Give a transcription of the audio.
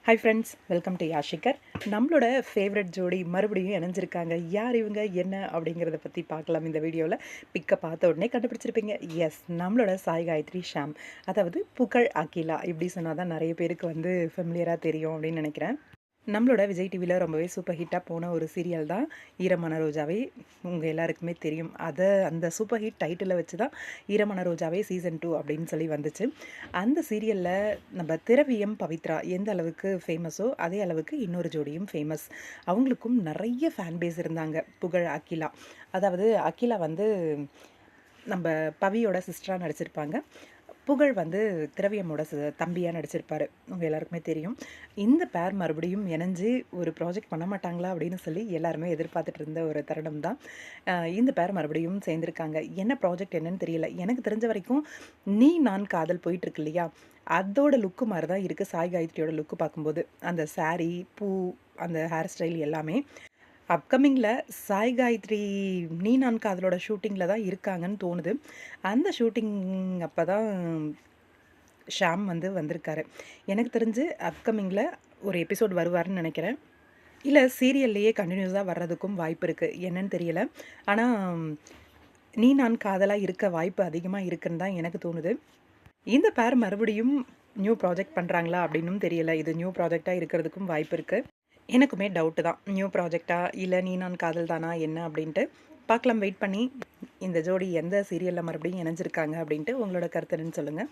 Hi friends, welcome to Yashikar. நம்மளோட favourite ஜோடி மறுபடியும் இணைஞ்சிருக்காங்க. யார் இவங்க, என்ன அப்படிங்கிறத பற்றி பார்க்கலாம் இந்த வீடியோவில். பிக்கை பார்த்த உடனே கண்டுபிடிச்சிருப்பீங்க. எஸ், நம்மளோட சாய் காயத்ரி ஷாம், அதாவது புகழ் அகிலா. இப்படி சொன்னால் தான் நிறைய பேருக்கு ஃபெமிலியராக தெரியும் அப்படின்னு நினைக்கிறேன். நம்மளோட விஜய் டிவியில் ரொம்பவே சூப்பர் ஹிட்டாக போன ஒரு சீரியல் தான் ஈரமான ரோஜாவே. உங்கள் எல்லாருக்குமே தெரியும். அந்த சூப்பர் ஹிட் டைட்டிலை வச்சு தான் ஈரமான ரோஜாவே சீசன் 2 அப்படின்னு சொல்லி வந்துச்சு. அந்த சீரியலில் நம்ம திரவியம் பவித்ரா எந்த அளவுக்கு ஃபேமஸோ அதே அளவுக்கு இன்னொரு ஜோடியும் ஃபேமஸ். அவங்களுக்கும் நிறைய ஃபேன் பேஸ் இருந்தாங்க. புகழ் அகிலா, அதாவது அகிலா நம்ம பவியோட சிஸ்டராக நடிச்சிருப்பாங்க. புகழ் திரவியமோட தம்பியாக நடிச்சிருப்பார். உங்கள் எல்லாருக்குமே தெரியும். இந்த பேர் மறுபடியும் இணைஞ்சு ஒரு ப்ராஜெக்ட் பண்ண மாட்டாங்களா அப்படின்னு சொல்லி எல்லாருமே எதிர்பார்த்துட்டு இருந்த ஒரு தருணம் தான். இந்த பேர் மறுபடியும் சேர்ந்துருக்காங்க. என்ன ப்ராஜெக்ட் என்னன்னு தெரியல. எனக்கு தெரிஞ்ச வரைக்கும் நீ நான் காதல் போயிட்டுருக்கு இல்லையா, அதோட லுக்கு மாதிரி தான் இருக்குது. சாய் காயத்ரியோட லுக்கு பார்க்கும்போது அந்த சாரீ, பூ, அந்த ஹேர் ஸ்டைல் எல்லாமே அப்கமிங்கில் சாய் காயத்ரி நீ நான் காதலோட ஷூட்டிங்கில் தான் இருக்காங்கன்னு தோணுது. அந்த ஷூட்டிங் அப்போ தான் ஷாம் வந்திருக்காரு. எனக்கு தெரிஞ்சு அப்கமிங்கில் ஒரு எபிசோட் வருவார்னு நினைக்கிறேன். இல்லை, சீரியல்லையே கண்டினியூஸாக வர்றதுக்கும் வாய்ப்பு இருக்குது. என்னன்னு தெரியல. ஆனால் நீ நான் காதலாக இருக்க வாய்ப்பு அதிகமாக இருக்குன்னு தான் எனக்கு தோணுது. இந்த பேர் மறுபடியும் நியூ ப்ராஜெக்ட் பண்ணுறாங்களா அப்படின்னும் தெரியல. இது நியூ ப்ராஜெக்டாக இருக்கிறதுக்கும் வாய்ப்பு இருக்குது. எனக்குமே டவுட்டு தான். நியூ ப்ராஜெக்டா இல்லை நீ நான் காதல் தானா என்ன அப்படின்ட்டு பார்க்கலாம். வெயிட் பண்ணி இந்த ஜோடி எந்த சீரியலில் மறுபடியும் இணைஞ்சிருக்காங்க அப்படின்ட்டு உங்களோட கருத்து என்னன்னு சொல்லுங்கள்.